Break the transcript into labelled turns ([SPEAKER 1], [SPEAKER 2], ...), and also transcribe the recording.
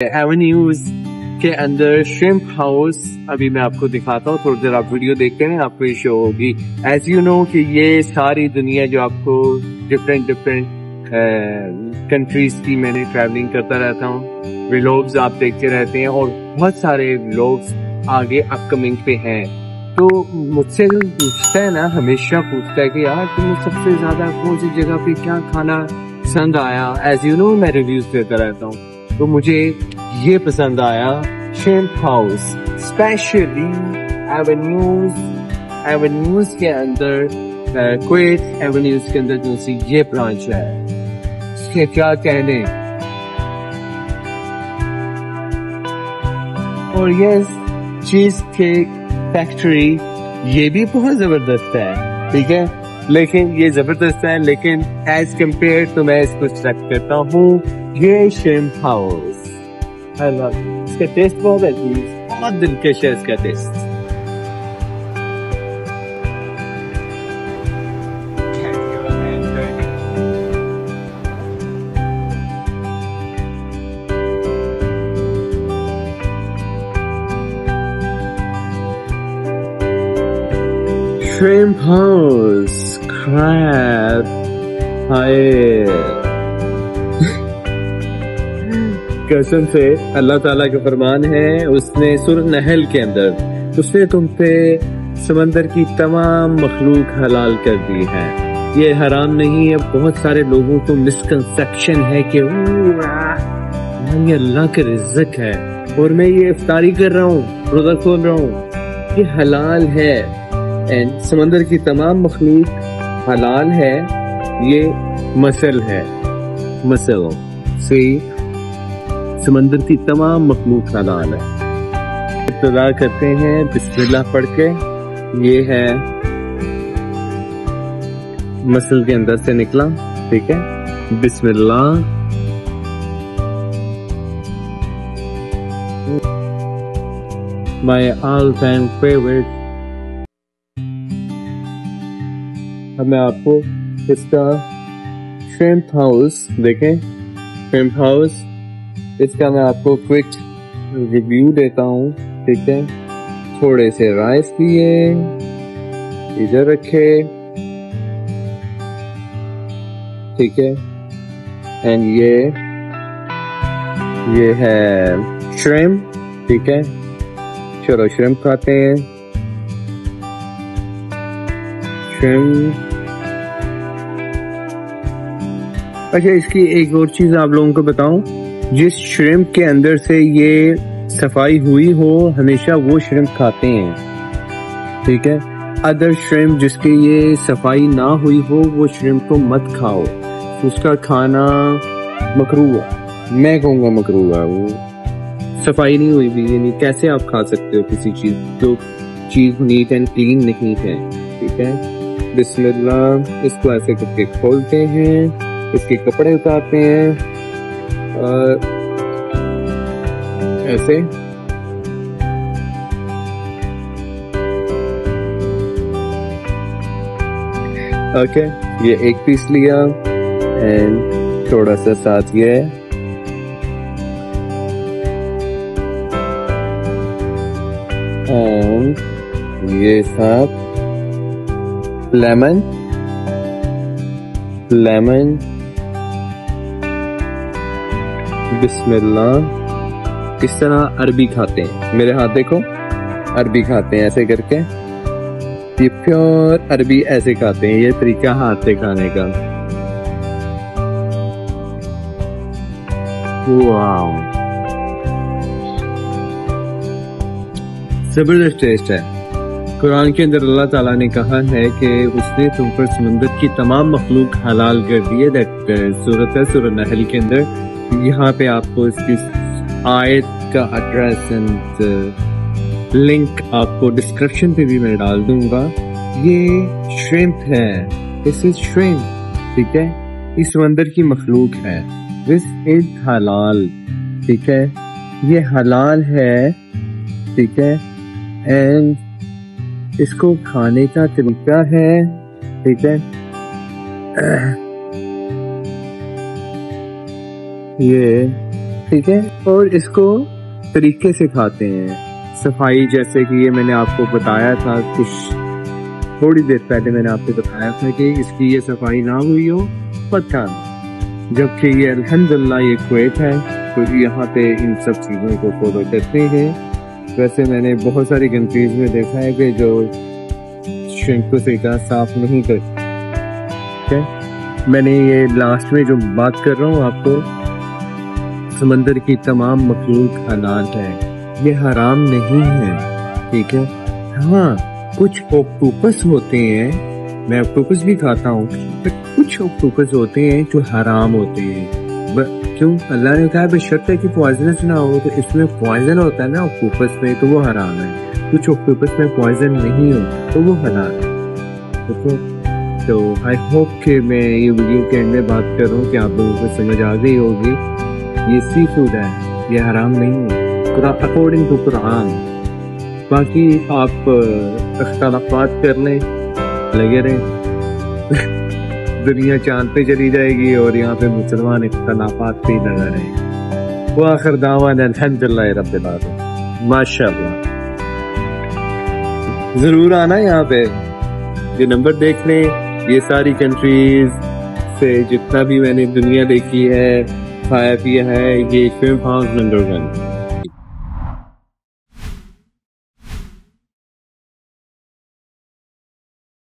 [SPEAKER 1] Avenues के अंदर shrimp house अभी मैं आपको दिखाता हूँ। थोड़ी देर आप वीडियो देखते हैं, आपको ये शो होगी। एज यू नो कि ये सारी दुनिया जो आपको डिफरेंट कंट्रीज की मैंने ट्रैवलिंग करता रहता हूँ, व्लॉग्स आप देखते रहते हैं और बहुत सारे व्लॉग्स आगे अपकमिंग पे हैं। तो मुझसे पूछता है ना, हमेशा पूछता है कि यार तुम्हें सबसे ज्यादा कौन सी जगह पे क्या खाना पसंद आया। एज यू नो मैं रिव्यूज देता रहता हूँ, तो मुझे ये पसंद आया श्रिम्प हाउस, स्पेशली एवेन्यूज के अंदर, क्विट एवेन्यूज के अंदर जो सी ये ब्रांच है, इसके क्या कहने। और ये चीज केक फैक्ट्री ये भी बहुत जबरदस्त है, ठीक है, लेकिन ये जबरदस्त है, लेकिन एज कम्पेयर तो मैं इसको सेलेक्ट करता हूँ ये श्रिम्प हाउस। इसका टेस्ट बहुत है, बहुत दिलकश है इसका टेस्ट। श्रिम्प हाउस क्रैब हाय। कसम से अल्लाह ताला का फरमान है, उसने सूरह नहल के अंदर उसने तुम पे समंदर की तमाम मखलूक हलाल कर दी है। ये हराम नहीं है। बहुत सारे लोगों को मिसकंसेप्शन है कि ये अल्लाह का रिज़्क है और मैं ये इफ्तारी कर रहा हूँ, रोजा खोल रहा हूँ, ये हलाल है। एंड समंदर की तमाम मखलूक हलाल है, ये मसल है, मसल से समंदर की तमाम मखलूक हलाल है। इब्तिदा करते हैं बिस्मिल्लाह पढ़ के। ये है मसल के अंदर से निकला, ठीक है, बिस्मिल्लाह। My all time favourite. अब मैं आपको इसका श्रिम्प हाउस देखें, श्रिम्प हाउस, इसका मैं आपको क्विक रिव्यू देता हूँ, ठीक है। थोड़े से राइस लिए, इधर रखे, ठीक है, एंड ये है श्रिम्प, ठीक है। चलो श्रिम्प खाते हैं। श्रिम्प। अच्छा, इसकी एक और चीज आप लोगों को बताऊं, जिस श्रिम्प के अंदर से ये सफाई हुई हो हमेशा वो श्रिम्प खाते हैं, ठीक है। अदर श्रिम्प जिसके ये सफाई ना हुई हो वो श्रिम्प को मत खाओ, उसका खाना मकरूह है। मैं कहूँगा मकरूह है, वो सफाई नहीं हुई भी, यानी कैसे आप खा सकते हो किसी चीज जो चीज नीट एंड क्लीन नहीं है, ठीक है। बिस्मिल्लाह। इसको ऐसे करके खोलते हैं, इसके कपड़े उतारते हैं और ऐसे ओके। ये एक पीस लिया एंड थोड़ा सा साथ ये और ये साथ लेमन बिस्मिल्लाह। इस तरह अरबी खाते हैं, मेरे हाथ देखो, अरबी खाते हैं ऐसे करके, ये प्योर अरबी ऐसे खाते हैं, ये तरीका हाथ से खाने का। वाव, जबरदस्त टेस्ट है। कुरान के अंदर अल्लाह ताला ने कहा है कि उसने तुम पर समंदर की तमाम मखलूक हलाल कर दी है। दैट सूरत है, सूरह नहल के अंदर। यहाँ पे आपको इसकी आयत का एड्रेस एंड लिंक आपको डिस्क्रिप्शन पे भी मैं डाल दूंगा। ये श्रिम्प है, दिस इज श्रिम्प, ठीक है, इस समंदर की मखलूक है, दिस इज हलाल, ठीक है, ये हलाल है, ठीक है। एंड इसको खाने का तरीका है, ठीक है। ये ठीक है, और इसको तरीके से खाते हैं। सफाई जैसे कि ये मैंने आपको बताया था, कुछ थोड़ी देर पहले मैंने आपको बताया था कि इसकी ये सफाई ना हुई हो मत खाना, जबकि ये अल्हम्दुलिल्लाह ये कुवैत है तो यहाँ पे इन सब चीज़ों को फॉलो करते हैं। वैसे मैंने बहुत सारी कंट्रीज में देखा है कि जो श्रिम्प को सीधा साफ नहीं करते। ठीक, मैंने ये लास्ट में जो बात कर रहा हूँ आपको, समंदर की तमाम मखलूक हलाल है, ये हराम नहीं है। ठीक है, हाँ कुछ ऑक्टोपस होते हैं, मैं ऑक्टोपस भी खाता हूँ, कुछ ऑक्टोपस होते हैं जो हराम होते हैं। क्यों? अल्लाह ने कहा बशर्ते कि पॉइजनस ना हो, तो इसमें पॉइजन होता है ना ऑक्टोपस में, तो वो हराम है। कुछ ऑक्टोपस में पॉइजन नहीं होता तो वो हलाल है। तो आई होप कि मैं ये वीडियो के एंड में बात कर रहा हूँ कि आप लोगों को समझ आ गई होगी। ये सी फूड है, ये हराम नहीं है अकॉर्डिंग टू कुरान। बाकी आप इख्तिलाफ़ात करने लगे रहे दुनिया चांद पे चली जाएगी और यहाँ पे मुसलमान इख्तिलाफ़ात पे ही लगा रहे। वो आखिर दावाना अल्हम्दुलिल्लाह रब्बिल आलमीन। माशाअल्लाह, जरूर आना यहाँ पे, ये नंबर देख लें। ये सारी कंट्रीज से जितना भी मैंने दुनिया देखी है, खाया पिया है, ये श्रिम्प हाउस नंबर 1।